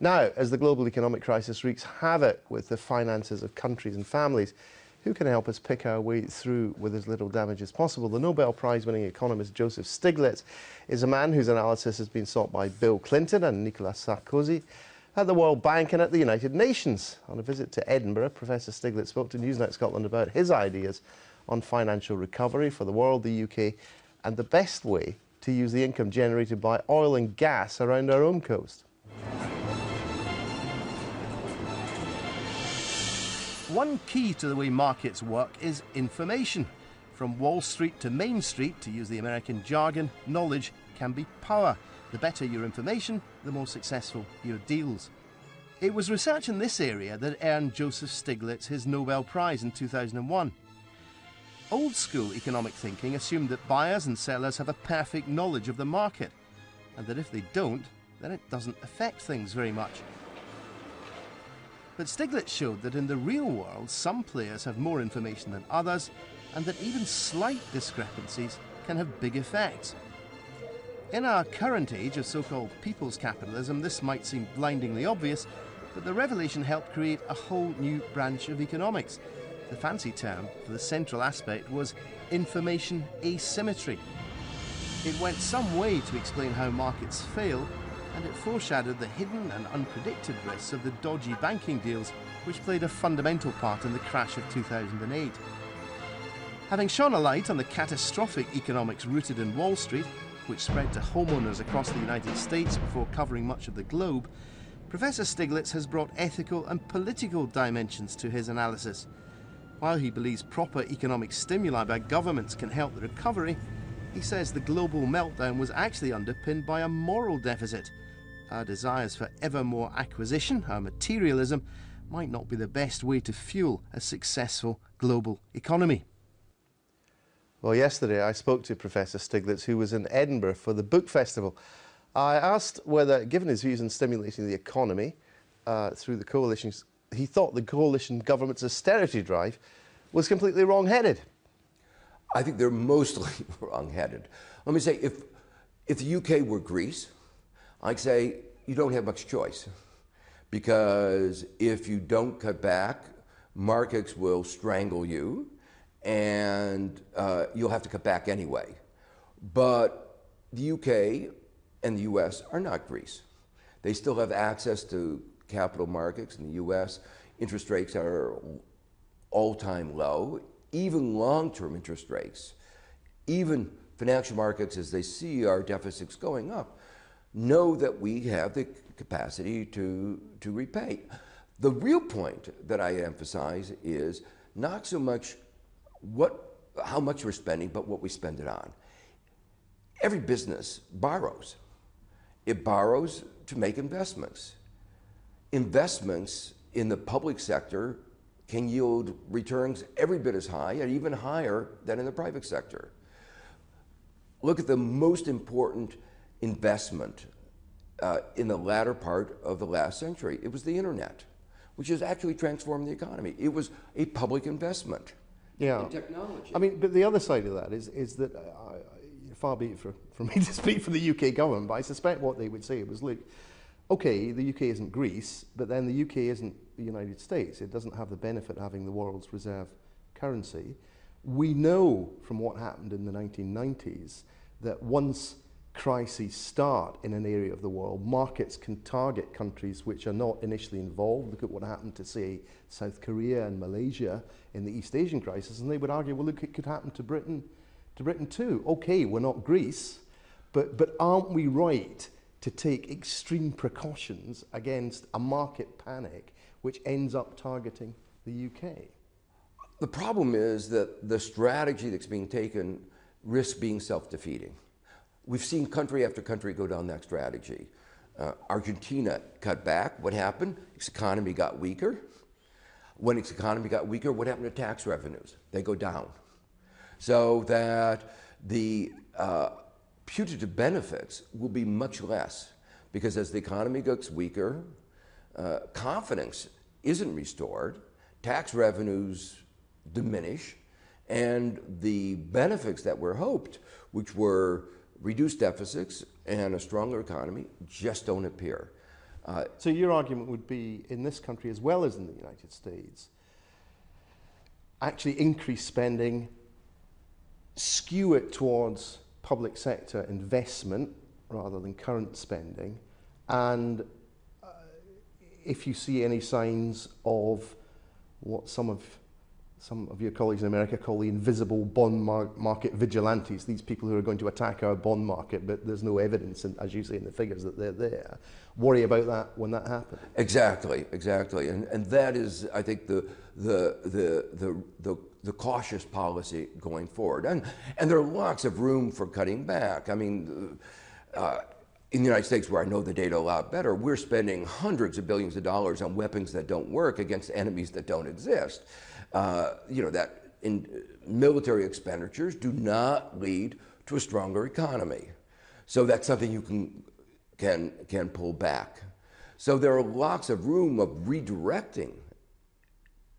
Now, as the global economic crisis wreaks havoc with the finances of countries and families, who can help us pick our way through with as little damage as possible? The Nobel Prize-winning economist Joseph Stiglitz is a man whose analysis has been sought by Bill Clinton and Nicolas Sarkozy at the World Bank and at the United Nations. On a visit to Edinburgh, Professor Stiglitz spoke to Newsnight Scotland about his ideas on financial recovery for the world, the UK, and the best way to use the income generated by oil and gas around our own coast. One key to the way markets work is information. From Wall Street to Main Street, to use the American jargon, knowledge can be power. The better your information, the more successful your deals. It was research in this area that earned Joseph Stiglitz his Nobel Prize in 2001. Old-school economic thinking assumed that buyers and sellers have a perfect knowledge of the market, and that if they don't, then it doesn't affect things very much. But Stiglitz showed that in the real world, some players have more information than others, and that even slight discrepancies can have big effects. In our current age of so-called people's capitalism, this might seem blindingly obvious, but the revelation helped create a whole new branch of economics. The fancy term for the central aspect was information asymmetry. It went some way to explain how markets fail, and it foreshadowed the hidden and unpredicted risks of the dodgy banking deals which played a fundamental part in the crash of 2008. Having shone a light on the catastrophic economics rooted in Wall Street, which spread to homeowners across the United States before covering much of the globe, Professor Stiglitz has brought ethical and political dimensions to his analysis. While he believes proper economic stimuli by governments can help the recovery, he says the global meltdown was actually underpinned by a moral deficit. Our desires for ever more acquisition, our materialism, might not be the best way to fuel a successful global economy. Well, yesterday I spoke to Professor Stiglitz, who was in Edinburgh for the book festival. I asked whether, given his views on stimulating the economy through the coalitions, he thought the coalition government's austerity drive was completely wrong-headed. I think they're mostly wrong-headed. Let me say, if the UK were Greece, I'd say you don't have much choice, because if you don't cut back, markets will strangle you, and you'll have to cut back anyway. But the UK and the US are not Greece. They still have access to capital markets. In the US, interest rates are all-time low. Even long-term interest rates, even financial markets, as they see our deficits going up, know that we have the capacity to repay. The real point that I emphasize is not so much how much we're spending, but what we spend it on. Every business borrows. It borrows to make investments. Investments in the public sector can yield returns every bit as high and even higher than in the private sector. Look at the most important investment in the latter part of the last century. It was the internet, which has actually transformed the economy. It was a public investment in technology. I mean, but the other side of that is that, far be it for me to speak for the UK government, but I suspect what they would say was, look, okay, the UK isn't Greece, but then the UK isn't the United States. It doesn't have the benefit of having the world's reserve currency. We know from what happened in the 1990s that once crises start in an area of the world, markets can target countries which are not initially involved. Look at what happened to, say, South Korea and Malaysia in the East Asian crisis, and they would argue, well, look, it could happen to Britain too. Okay, we're not Greece, but aren't we right to take extreme precautions against a market panic which ends up targeting the UK? The problem is that the strategy that's being taken risks being self-defeating. We've seen country after country go down that strategy. Argentina cut back. What happened? Its economy got weaker. When its economy got weaker, what happened to tax revenues? They go down. So that the putative benefits will be much less, because as the economy gets weaker, confidence isn't restored, tax revenues diminish, and the benefits that were hoped, which were reduced deficits and a stronger economy, just don't appear. So your argument would be, in this country as well as in the United States, actually increase spending, skew it towards public sector investment rather than current spending, and if you see any signs of what some of your colleagues in America call the invisible bond market vigilantes, these people who are going to attack our bond market, but there's no evidence, as you say, in the figures that they're there. Worry about that when that happens. Exactly, and that is, I think, the cautious policy going forward. And there are lots of room for cutting back. I mean, in the United States, where I know the data a lot better, we're spending hundreds of billions of dollars on weapons that don't work against enemies that don't exist. That in military expenditures do not lead to a stronger economy. So that's something you can pull back. So there are lots of room of redirecting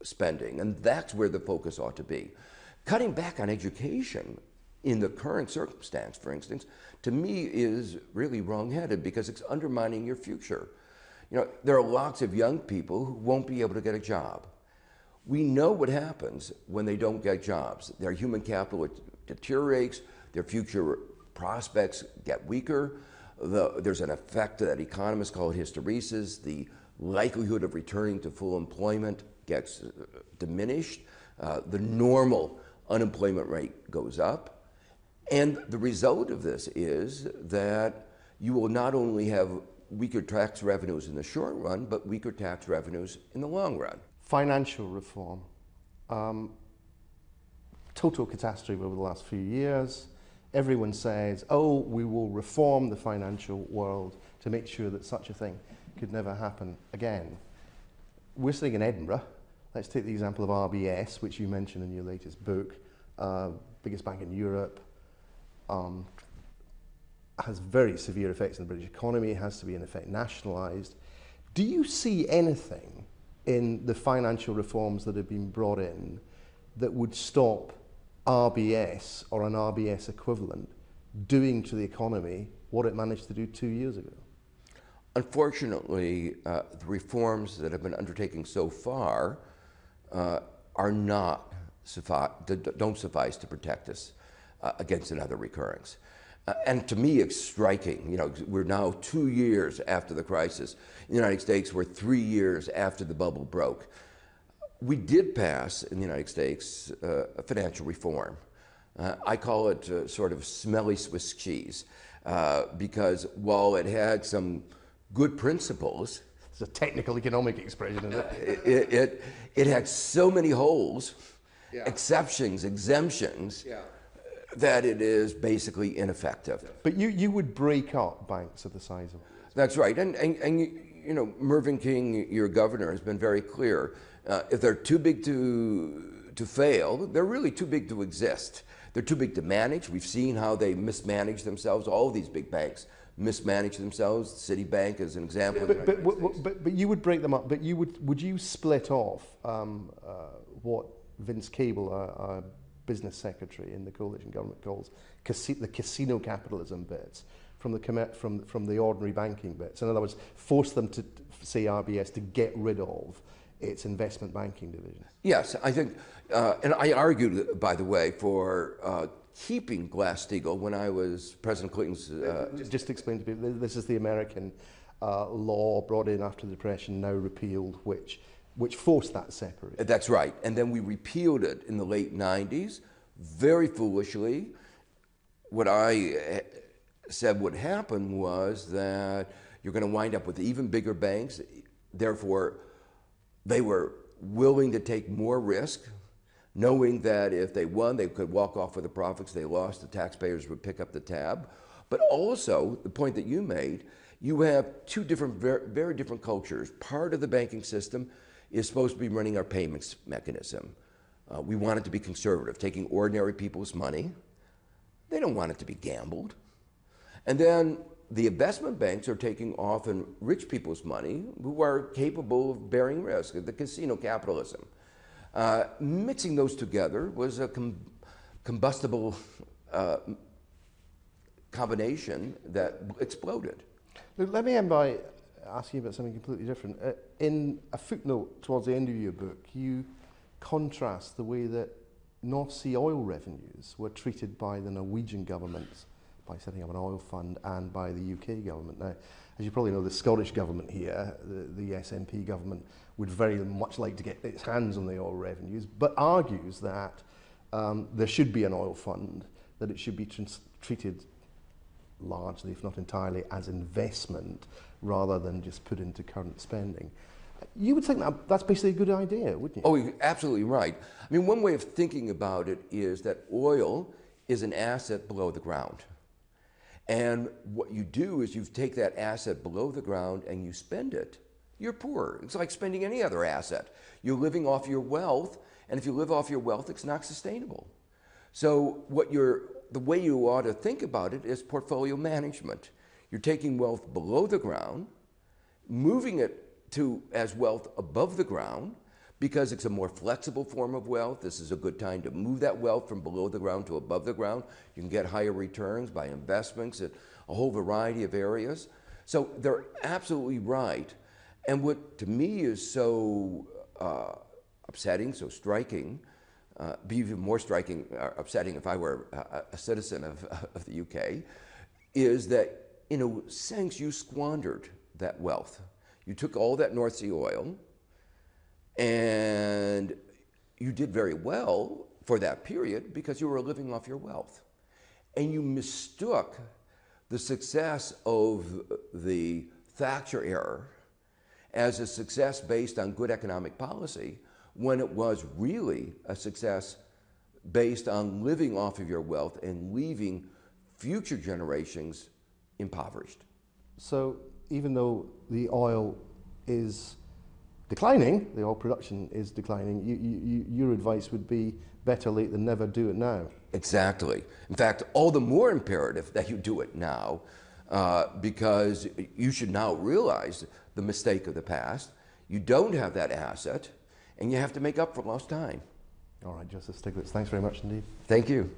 spending, and that's where the focus ought to be. Cutting back on education in the current circumstance, for instance, to me is really wrong-headed because it's undermining your future. There are lots of young people who won't be able to get a job. We know what happens when they don't get jobs. Their human capital deteriorates, their future prospects get weaker. There's an effect that economists call hysteresis. The likelihood of returning to full employment gets diminished. The normal unemployment rate goes up. And the result of this is that you will not only have weaker tax revenues in the short run, but weaker tax revenues in the long run. Financial reform. Total catastrophe over the last few years. Everyone says, oh, we will reform the financial world to make sure that such a thing could never happen again. We're sitting in Edinburgh. Let's take the example of RBS, which you mentioned in your latest book. Biggest bank in Europe. Has very severe effects on the British economy, has to be in effect nationalised. Do you see anything in the financial reforms that have been brought in that would stop RBS or an RBS equivalent doing to the economy what it managed to do 2 years ago? Unfortunately, the reforms that have been undertaken so far don't suffice to protect us against another recurrence. And to me, it's striking. We're now 2 years after the crisis. In the United States, we're 3 years after the bubble broke. We did pass, in the United States, a financial reform. I call it sort of smelly Swiss cheese, because while it had some good principles— it's a technical economic expression, isn't it? It had so many holes, exceptions, exemptions, that it is basically ineffective. But you would break up banks of the size of— That's right, and Mervyn King, your governor, has been very clear. If they're too big to fail, they're really too big to exist. They're too big to manage. We've seen how they mismanage themselves. All of these big banks mismanage themselves. Citibank is an example. But you would break them up. But would you split off what Vince Cable, our business secretary in the coalition government, calls the casino capitalism bits from the ordinary banking bits? In other words, force them to, say, RBS to get rid of its investment banking division. Yes, I think, and I argued, by the way, for keeping Glass-Steagall when I was President Clinton's. Just explain to people, this is the American law brought in after the Depression, now repealed, which forced that separation. That's right. And then we repealed it in the late 90s, very foolishly. What I said would happen was that you're going to wind up with even bigger banks. Therefore, they were willing to take more risk, knowing that if they won, they could walk off with the profits. They lost, the taxpayers would pick up the tab. But also, the point that you made, you have two different, very different cultures. Part of the banking system is supposed to be running our payments mechanism. We want it to be conservative, taking ordinary people's money. They don't want it to be gambled. And then the investment banks are taking often rich people's money who are capable of bearing risk, the casino capitalism. Mixing those together was a combustible combination that exploded. Look, let me end by ask you about something completely different. In a footnote towards the end of your book, you contrast the way that North Sea oil revenues were treated by the Norwegian government by setting up an oil fund and by the UK government. Now, as you probably know, the Scottish government here, the SNP government, would very much like to get its hands on the oil revenues, but argues that there should be an oil fund, that it should be treated largely, if not entirely, as investment rather than just put into current spending. You would think that that's basically a good idea, wouldn't you? Oh, you're absolutely right. I mean, one way of thinking about it is that oil is an asset below the ground. And what you do is you take that asset below the ground and you spend it. You're poor. It's like spending any other asset. You're living off your wealth, and if you live off your wealth, it's not sustainable. So the way you ought to think about it is portfolio management. You're taking wealth below the ground, moving it as wealth above the ground, because it's a more flexible form of wealth. This is a good time to move that wealth from below the ground to above the ground. You can get higher returns by investments in a whole variety of areas. So they're absolutely right. And what to me is so upsetting, so striking, be even more striking, upsetting if I were a citizen of the UK, is that in a sense you squandered that wealth. You took all that North Sea oil, and you did very well for that period because you were living off your wealth. And you mistook the success of the Thatcher era as a success based on good economic policy, when it was really a success based on living off of your wealth and leaving future generations impoverished. So even though the oil is declining, the oil production is declining, your advice would be better late than never, do it now. Exactly. In fact, all the more imperative that you do it now, because you should now realize the mistake of the past. You don't have that asset, and you have to make up for lost time. All right, Joseph Stiglitz, thanks very much indeed. Thank you.